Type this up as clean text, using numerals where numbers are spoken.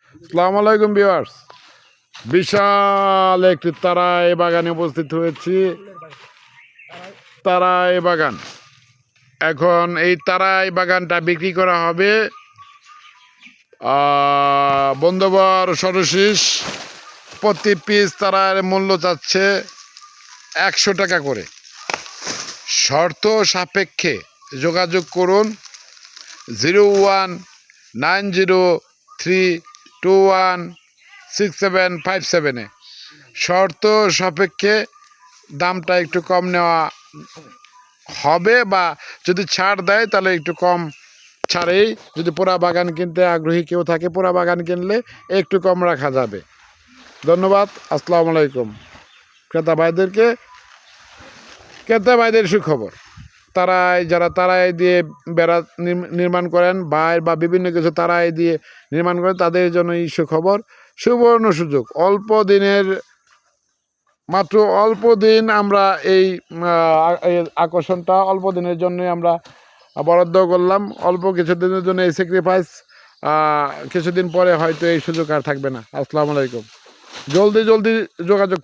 আসসালামু আলাইকুম ভিউয়ার্স, বিশাল একটি তারাই বাগানে উপস্থিত হয়েছি। তারাই বাগান, এখন এই তারাই বাগানটা বিক্রি করা হবে। বন্ধুবর সরশিস প্রতি পিস তারার মূল্য চাচ্ছে 100 টাকা করে। শর্ত সাপেক্ষে যোগাযোগ করুন 019032166757-এ। শর্ত সাপেক্ষে দামটা একটু কম নেওয়া হবে, বা যদি ছাড় দেয় তাহলে একটু কম ছাড়েই। যদি পুরা বাগান কিনতে আগ্রহী কেউ থাকে, পুরা বাগান কিনলে একটু কম রাখা যাবে। ধন্যবাদ। আসসালামু আলাইকুম। ক্রেতা ভাইদের সুখবর, যারা তারাই দিয়ে বেড়া নির্মাণ করেন বা বিভিন্ন কিছু তারাই দিয়ে নির্মাণ করেন, তাদের জন্য এই সুখবর, সুবর্ণ সুযোগ। মাত্র অল্প দিন আমরা এই আকর্ষণটা অল্প দিনের জন্যই আমরা বরাদ্দ করলাম। অল্প কিছুদিনের জন্য এই স্যাক্রিফাইস, কিছুদিন পরে হয়তো এই সুযোগ আর থাকবে না। আসসালামু আলাইকুম। জলদি যোগাযোগ